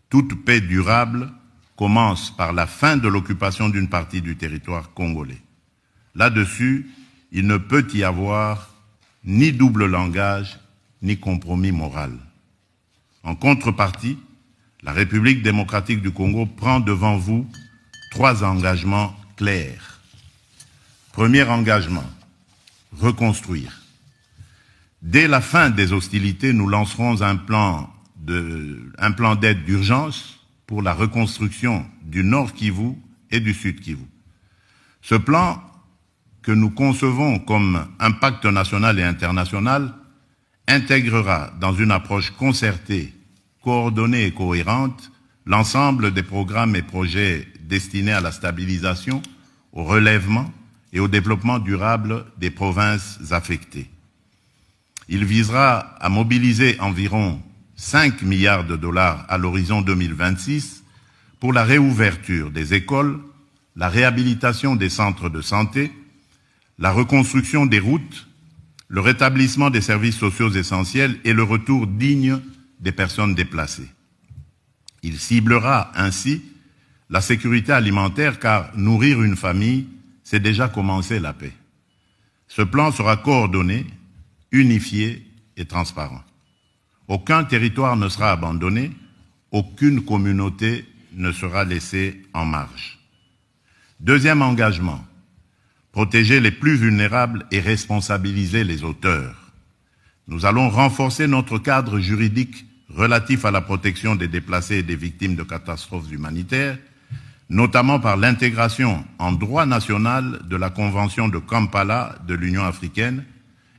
Toute paix durable commence par la fin de l'occupation d'une partie du territoire congolais. Là-dessus, il ne peut y avoir ni double langage, ni compromis moral. En contrepartie, la République démocratique du Congo prend devant vous 3 engagements clairs. Premier engagement, reconstruire. Dès la fin des hostilités, nous lancerons un plan d'aide d'urgence pour la reconstruction du Nord Kivu et du Sud Kivu. Ce plan, que nous concevons comme un pacte national et international, intégrera dans une approche concertée, coordonnée et cohérente l'ensemble des programmes et projets destinés à la stabilisation, au relèvement et au développement durable des provinces affectées. Il visera à mobiliser environ 5 milliards de dollars à l'horizon 2026 pour la réouverture des écoles, la réhabilitation des centres de santé, la reconstruction des routes, le rétablissement des services sociaux essentiels et le retour digne des personnes déplacées. Il ciblera ainsi la sécurité alimentaire car nourrir une famille, c'est déjà commencer la paix. Ce plan sera coordonné, unifié et transparent. Aucun territoire ne sera abandonné, aucune communauté ne sera laissée en marge. Deuxième engagement, protéger les plus vulnérables et responsabiliser les auteurs. Nous allons renforcer notre cadre juridique relatif à la protection des déplacés et des victimes de catastrophes humanitaires, notamment par l'intégration en droit national de la Convention de Kampala de l'Union africaine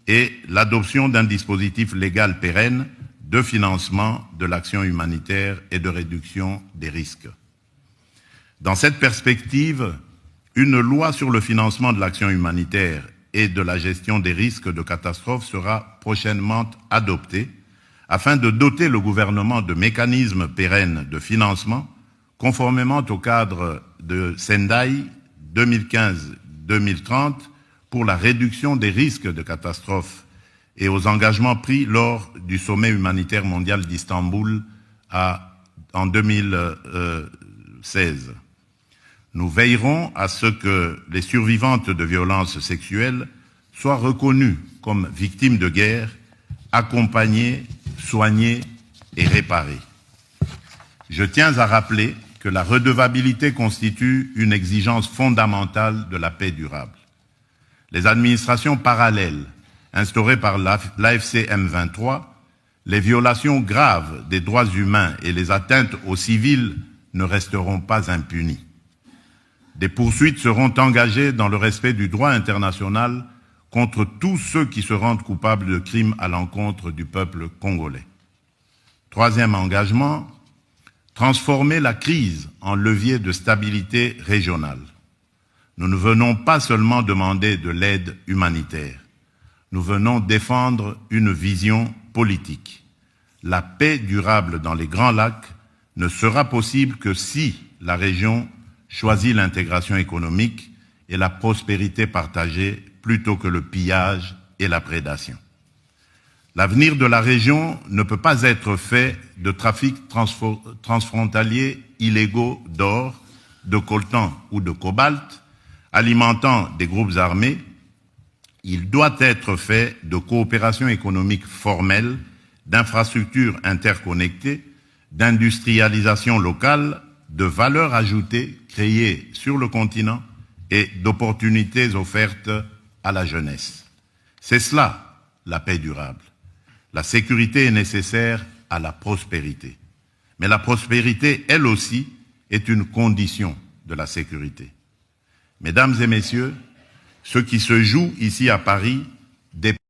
et l'adoption d'un dispositif légal pérenne de financement de l'action humanitaire et de réduction des risques. Dans cette perspective, une loi sur le financement de l'action humanitaire et de la gestion des risques de catastrophe sera prochainement adoptée afin de doter le gouvernement de mécanismes pérennes de financement conformément au cadre de Sendai 2015-2030 pour la réduction des risques de catastrophe et aux engagements pris lors du sommet humanitaire mondial d'Istanbul en 2016. Nous veillerons à ce que les survivantes de violences sexuelles soient reconnues comme victimes de guerre, accompagnées, soignées et réparées. Je tiens à rappeler que la redevabilité constitue une exigence fondamentale de la paix durable. Les administrations parallèles instaurées par l'AFC M23, les violations graves des droits humains et les atteintes aux civils ne resteront pas impunies. Des poursuites seront engagées dans le respect du droit international contre tous ceux qui se rendent coupables de crimes à l'encontre du peuple congolais. Troisième engagement, transformer la crise en levier de stabilité régionale. Nous ne venons pas seulement demander de l'aide humanitaire, nous venons défendre une vision politique. La paix durable dans les Grands Lacs ne sera possible que si la région choisit l'intégration économique et la prospérité partagée plutôt que le pillage et la prédation. L'avenir de la région ne peut pas être fait de trafics transfrontaliers illégaux d'or, de coltan ou de cobalt, alimentant des groupes armés. Il doit être fait de coopération économique formelle, d'infrastructures interconnectées, d'industrialisation locale, de valeur ajoutée créée sur le continent et d'opportunités offertes à la jeunesse. C'est cela, la paix durable. La sécurité est nécessaire à la prospérité. Mais la prospérité, elle aussi, est une condition de la sécurité. Mesdames et messieurs, ce qui se joue ici à Paris dépend